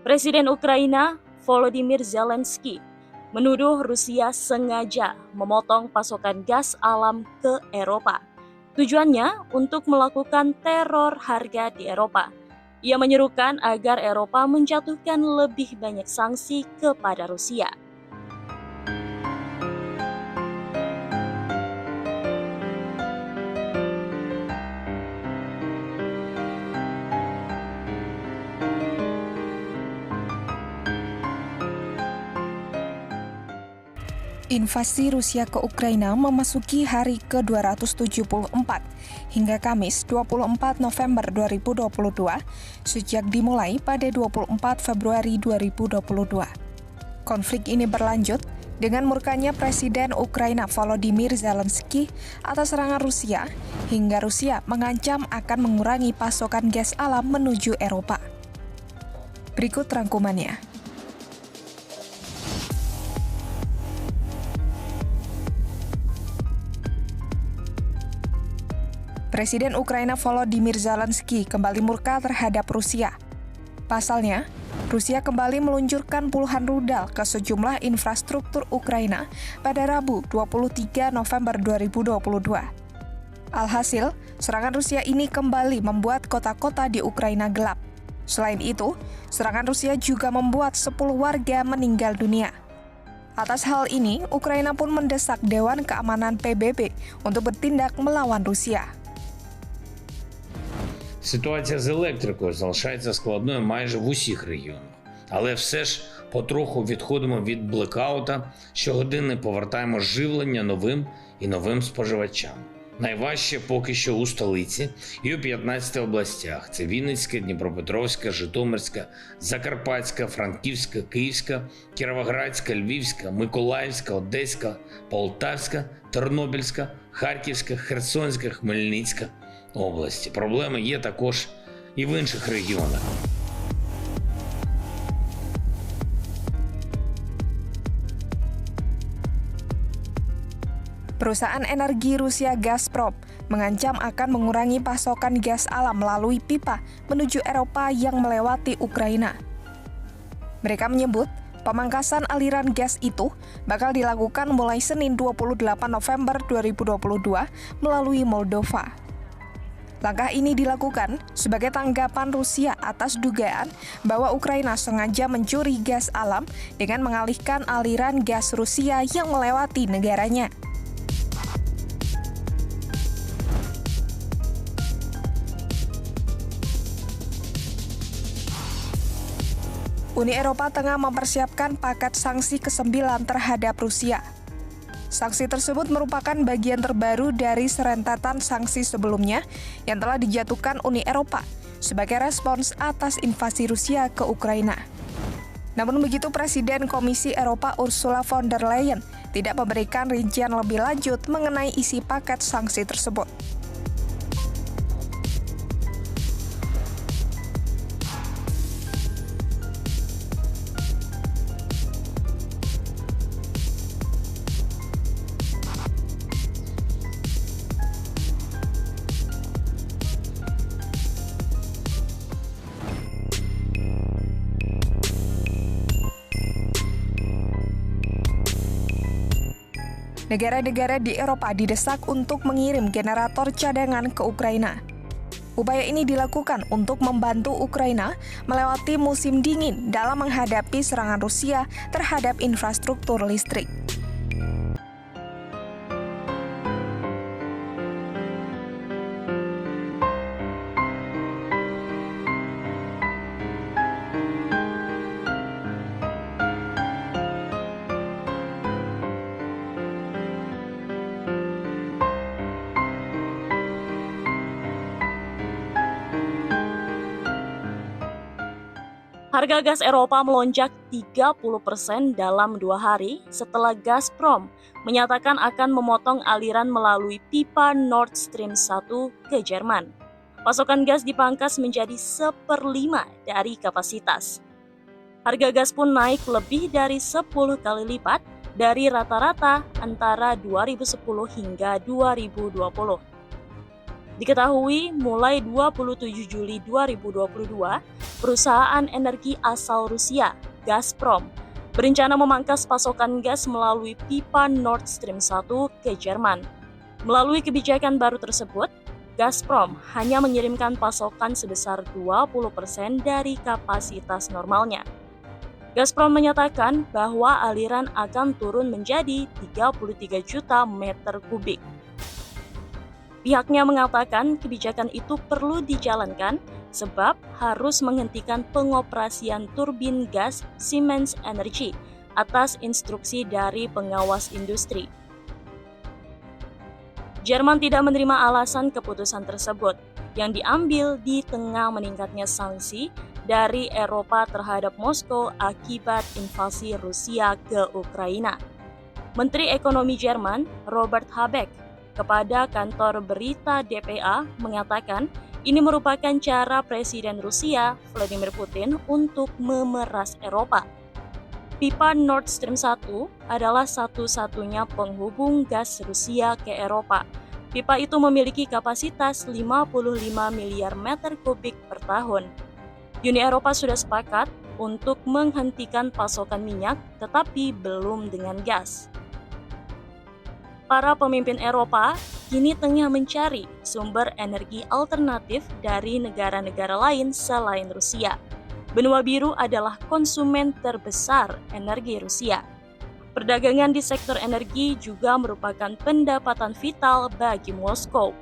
Presiden Ukraina Volodymyr Zelensky menuduh Rusia sengaja memotong pasokan gas alam ke Eropa. Tujuannya untuk melakukan teror harga di Eropa. Ia menyerukan agar Eropa menjatuhkan lebih banyak sanksi kepada Rusia. Invasi Rusia ke Ukraina memasuki hari ke-274 hingga Kamis 24 November 2022 sejak dimulai pada 24 Februari 2022. Konflik ini berlanjut dengan murkanya Presiden Ukraina Volodymyr Zelensky atas serangan Rusia hingga Rusia mengancam akan mengurangi pasokan gas alam menuju Eropa. Berikut rangkumannya. Presiden Ukraina Volodymyr Zelensky kembali murka terhadap Rusia. Pasalnya, Rusia kembali meluncurkan puluhan rudal ke sejumlah infrastruktur Ukraina pada Rabu 23 November 2022. Alhasil, serangan Rusia ini kembali membuat kota-kota di Ukraina gelap. Selain itu, serangan Rusia juga membuat 10 warga meninggal dunia. Atas hal ini, Ukraina pun mendesak Dewan Keamanan PBB untuk bertindak melawan Rusia. Ситуація з електрикою залишається складною майже в усіх регіонах. Але все ж потроху відходимо від блекаута, щогодини повертаємо живлення новим і новим споживачам. Найважче поки що у столиці і у 15 областях. Це Вінницька, Дніпропетровська, Житомирська, Закарпатська, Франківська, Київська, Кіровоградська, Львівська, Миколаївська, Одеська, Полтавська, Тернопільська, Харківська, Херсонська, Хмельницька області. Проблеми є також і в інших регіонах. Perusahaan energi Rusia Gazprom mengancam akan mengurangi pasokan gas alam melalui pipa menuju Eropa yang melewati Ukraina. Mereka menyebut pemangkasan aliran gas itu bakal dilakukan mulai Senin 28 November 2022 melalui Moldova. Langkah ini dilakukan sebagai tanggapan Rusia atas dugaan bahwa Ukraina sengaja mencuri gas alam dengan mengalihkan aliran gas Rusia yang melewati negaranya. Uni Eropa tengah mempersiapkan paket sanksi ke-9 terhadap Rusia. Sanksi tersebut merupakan bagian terbaru dari serentetan sanksi sebelumnya yang telah dijatuhkan Uni Eropa sebagai respons atas invasi Rusia ke Ukraina. Namun begitu, Presiden Komisi Eropa Ursula von der Leyen tidak memberikan rincian lebih lanjut mengenai isi paket sanksi tersebut. Negara-negara di Eropa didesak untuk mengirim generator cadangan ke Ukraina. Upaya ini dilakukan untuk membantu Ukraina melewati musim dingin dalam menghadapi serangan Rusia terhadap infrastruktur listrik. Harga gas Eropa melonjak 30% dalam 2 hari setelah Gazprom menyatakan akan memotong aliran melalui pipa Nord Stream 1 ke Jerman. Pasokan gas dipangkas menjadi 1/5 dari kapasitas. Harga gas pun naik lebih dari 10 kali lipat dari rata-rata antara 2010 hingga 2020. Diketahui mulai 27 Juli 2022, perusahaan energi asal Rusia, Gazprom, berencana memangkas pasokan gas melalui pipa Nord Stream 1 ke Jerman. Melalui kebijakan baru tersebut, Gazprom hanya mengirimkan pasokan sebesar 20% dari kapasitas normalnya. Gazprom menyatakan bahwa aliran akan turun menjadi 33 juta meter kubik. Pihaknya mengatakan kebijakan itu perlu dijalankan sebab harus menghentikan pengoperasian turbin gas Siemens Energy atas instruksi dari pengawas industri. Jerman tidak menerima alasan keputusan tersebut yang diambil di tengah meningkatnya sanksi dari Eropa terhadap Moskow akibat invasi Rusia ke Ukraina. Menteri Ekonomi Jerman, Robert Habeck, kepada kantor berita DPA mengatakan ini merupakan cara Presiden Rusia, Vladimir Putin, untuk memeras Eropa. Pipa Nord Stream 1 adalah satu-satunya penghubung gas Rusia ke Eropa. Pipa itu memiliki kapasitas 55 miliar meter kubik per tahun. Uni Eropa sudah sepakat untuk menghentikan pasokan minyak, tetapi belum dengan gas. Para pemimpin Eropa kini tengah mencari sumber energi alternatif dari negara-negara lain selain Rusia. Benua Biru adalah konsumen terbesar energi Rusia. Perdagangan di sektor energi juga merupakan pendapatan vital bagi Moskow.